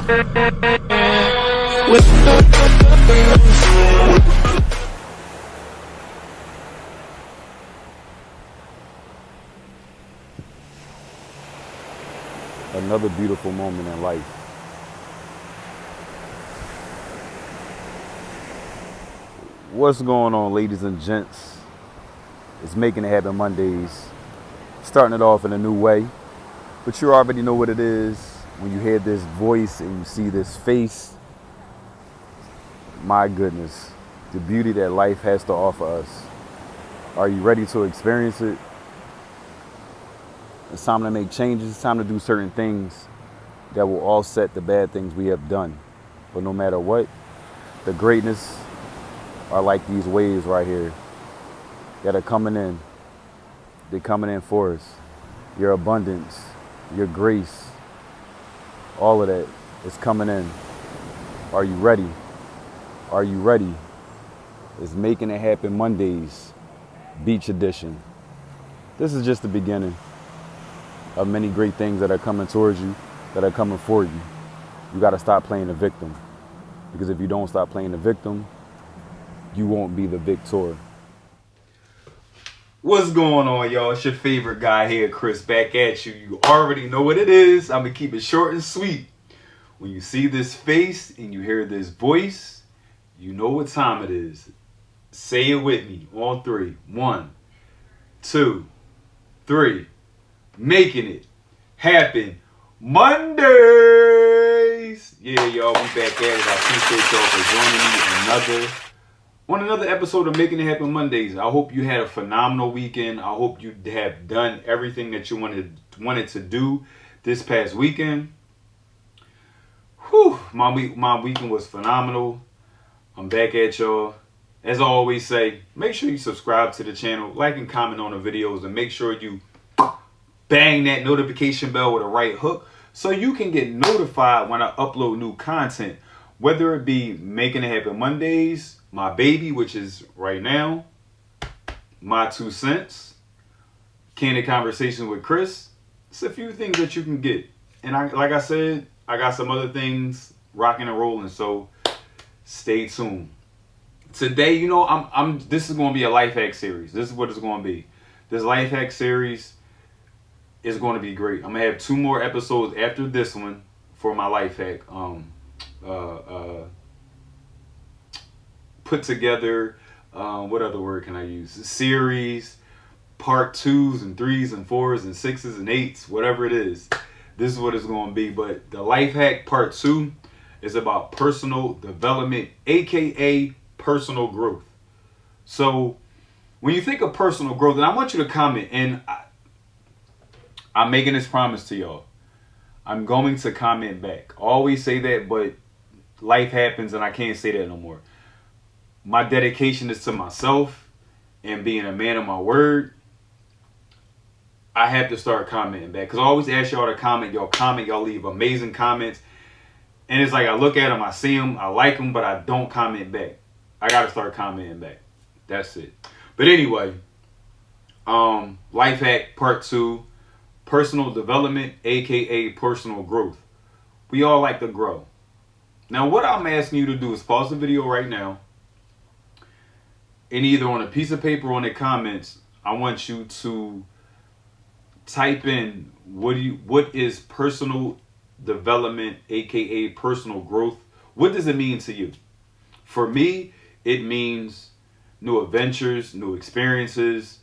Another beautiful moment in life. What's going on, ladies and gents? It's Making It Happen Mondays. Starting it off in a new way. But you already know what it is. When you hear this voice and you see this face, my goodness, the beauty that life has to offer us. Are you ready to experience it? It's time to make changes. It's time to do certain things that will offset the bad things we have done. But no matter what, the greatness are like these waves right here that are coming in. They're coming in for us. Your abundance, your grace, all of that is coming in. Are you ready? Are you ready? It's Making It Happen Mondays, Beach Edition. This is just the beginning of many great things that are coming towards you, that are coming for you. You got to stop playing the victim. Because if you don't stop playing the victim, you won't be the victor. What's going on, y'all? It's your favorite guy here, Chris, back at you. You already know what it is. I'm going to keep it short and sweet. When you see this face and you hear this voice, you know what time it is. Say it with me on three. 1, 2, 3. Making It Happen Mondays. Yeah, y'all, we back at it. I appreciate y'all for joining me on another episode of Making It Happen Mondays. I hope you had a phenomenal weekend. I hope you have done everything that you wanted to do this past weekend. Whew, my weekend was phenomenal. I'm back at y'all. As I always say, make sure you subscribe to the channel, like and comment on the videos, and make sure you bang that notification bell with a right hook so you can get notified when I upload new content, whether it be Making It Happen Mondays, my baby, which is right now, my 2 cents, candid conversation with Chris. It's a few things that you can get. And like I said, I got some other things rocking and rolling, so stay tuned. Today, you know, this is going to be a life hack series. This is what it's going to be. This life hack series is going to be great. I'm going to have 2 more episodes after this one for my life hack. Put together, what other word can I use? Series, part 2s and 3s and 4s and 6s and 8s, whatever it is. This is what it's going to be. But the life hack part 2 is about personal development, aka personal growth. So when you think of personal growth, and I want you to comment, and I'm making this promise to y'all. I'm going to comment back. I always say that, but life happens and I can't say that no more. My dedication is to myself and being a man of my word. I have to start commenting back. Because I always ask y'all to comment. Y'all leave amazing comments. And it's like I look at them, I see them, I like them, but I don't comment back. I got to start commenting back. That's it. But anyway, life hack part 2. Personal development, aka personal growth. We all like to grow. Now, what I'm asking you to do is pause the video right now, and either on a piece of paper or in the comments, I want you to type in what is personal development, aka personal growth. What does it mean to you? For me, it means new adventures, new experiences,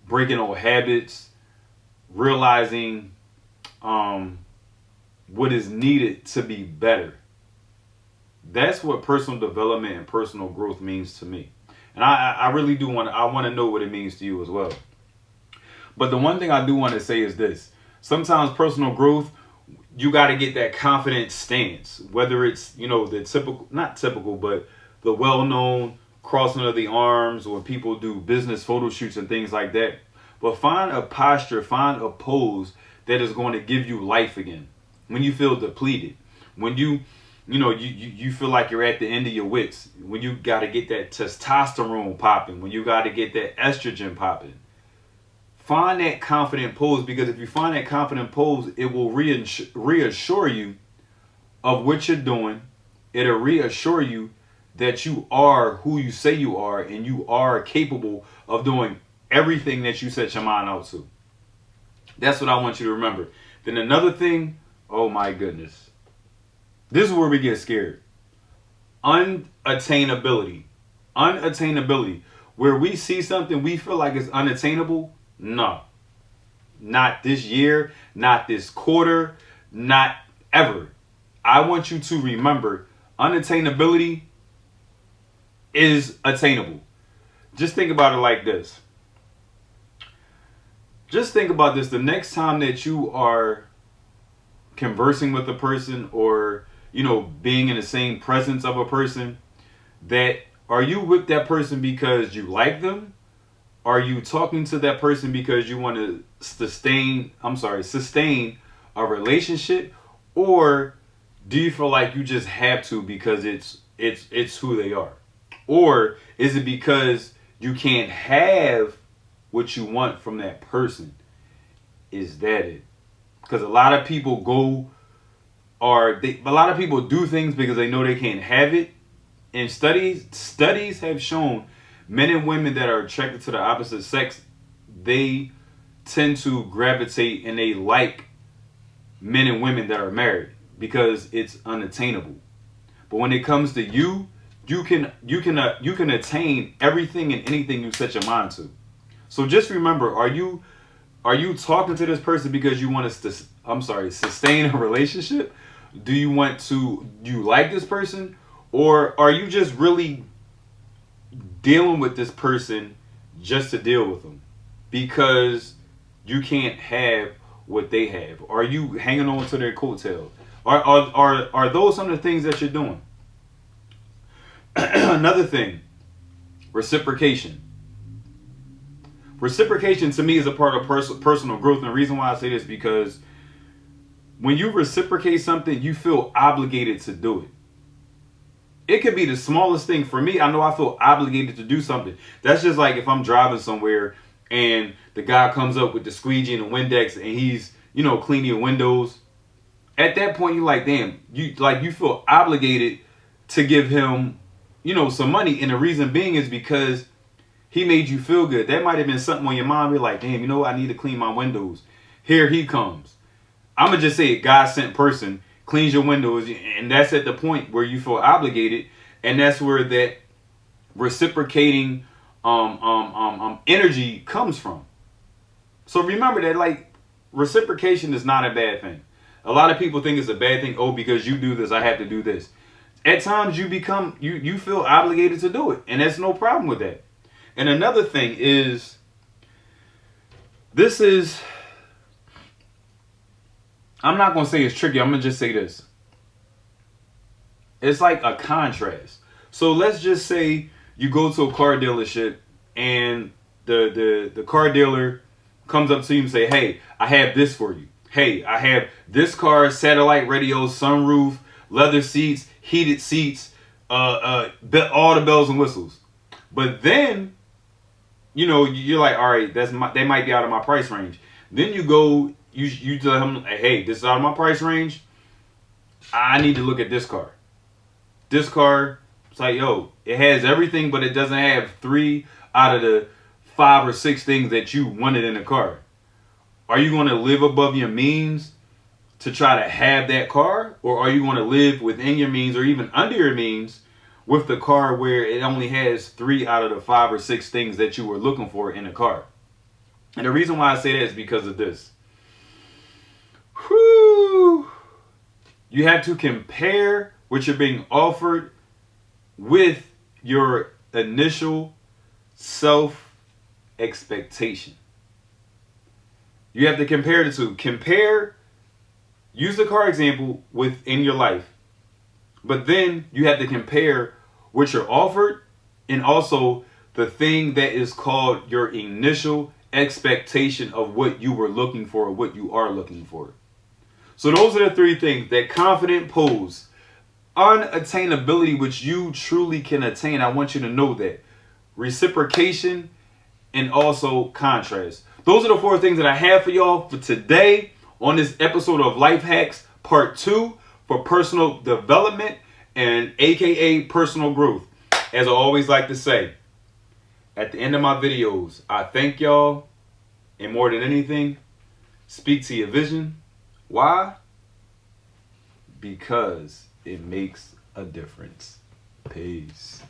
breaking old habits, realizing what is needed to be better. That's what personal development and personal growth means to me. And I really do want to know what it means to you as well. But the one thing I do want to say is this. Sometimes personal growth, you got to get that confident stance. Whether it's, the typical, not typical, but the well-known crossing of the arms, or people do business photo shoots and things like that. But find a posture, find a pose that is going to give you life again. When you feel depleted, when you feel like you're at the end of your wits, when you got to get that testosterone popping, when you got to get that estrogen popping. Find that confident pose, because if you find that confident pose, it will reassure you of what you're doing. It'll reassure you that you are who you say you are, and you are capable of doing everything that you set your mind out to. That's what I want you to remember. Then another thing, oh my goodness. This is where we get scared. Unattainability. Unattainability. Where we see something we feel like is unattainable, no. Not this year, not this quarter, not ever. I want you to remember unattainability is attainable. Just think about it like this. Just think about this. The next time that you are conversing with a person, or, being in the same presence of a person, that are you with that person because you like them? Are you talking to that person because you want to sustain a relationship? Or do you feel like you just have to because it's who they are? Or is it because you can't have what you want from that person? Is that it? Because a lot of people a lot of people do things because they know they can't have it. And studies have shown men and women that are attracted to the opposite sex, they tend to gravitate and they like men and women that are married because it's unattainable. But when it comes to you can attain everything and anything you set your mind to. So just remember, are you talking to this person because you want to sustain a relationship? Do you like this person? Or are you just really dealing with this person just to deal with them because you can't have what they have? Are you hanging on to their coattail? Are those some of the things that you're doing? Another thing, reciprocation. Reciprocation to me is a part of personal growth. And the reason why I say this is because when you reciprocate something, you feel obligated to do it. It could be the smallest thing. For me, I know I feel obligated to do something. That's just like if I'm driving somewhere and the guy comes up with the squeegee and the Windex and he's, cleaning your windows. At that point, you're like, damn, you feel obligated to give him, some money. And the reason being is because he made you feel good. That might have been something on your mind. You're like, damn, I need to clean my windows. Here he comes. I'm going to just say a God sent person cleans your windows, and that's at the point where you feel obligated, and that's where that reciprocating energy comes from. So remember that, reciprocation is not a bad thing. A lot of people think it's a bad thing. Oh, because you do this, I have to do this. At times you feel obligated to do it, and there's no problem with that. And another thing is, I'm not going to say it's tricky. I'm going to just say this. It's like a contrast. So let's just say you go to a car dealership and the car dealer comes up to you and say, hey, I have this for you. Hey, I have this car, satellite radio, sunroof, leather seats, heated seats, all the bells and whistles. But then, you're like, all right, they might be out of my price range. Then you go, you tell him, hey, this is out of my price range. I need to look at this car. This car, it's like, yo, it has everything, but it doesn't have 3 out of the 5 or 6 things that you wanted in a car. Are you going to live above your means to try to have that car? Or are you going to live within your means or even under your means with the car where it only has 3 out of the 5 or 6 things that you were looking for in a car? And the reason why I say that is because of this. Whew. You have to compare what you're being offered with your initial self-expectation. You have to compare the two. Use the car example within your life. But then you have to compare what you're offered and also the thing that is called your initial expectation of what you were looking for or what you are looking for. So those are the 3 things: that confident pose, unattainability, which you truly can attain. I want you to know that. Reciprocation, and also contrast. Those are the 4 things that I have for y'all for today on this episode of Life Hacks Part 2. for personal development and aka personal growth. As I always like to say, at the end of my videos, I thank y'all, and more than anything, speak to your vision. Why? Because it makes a difference. Peace.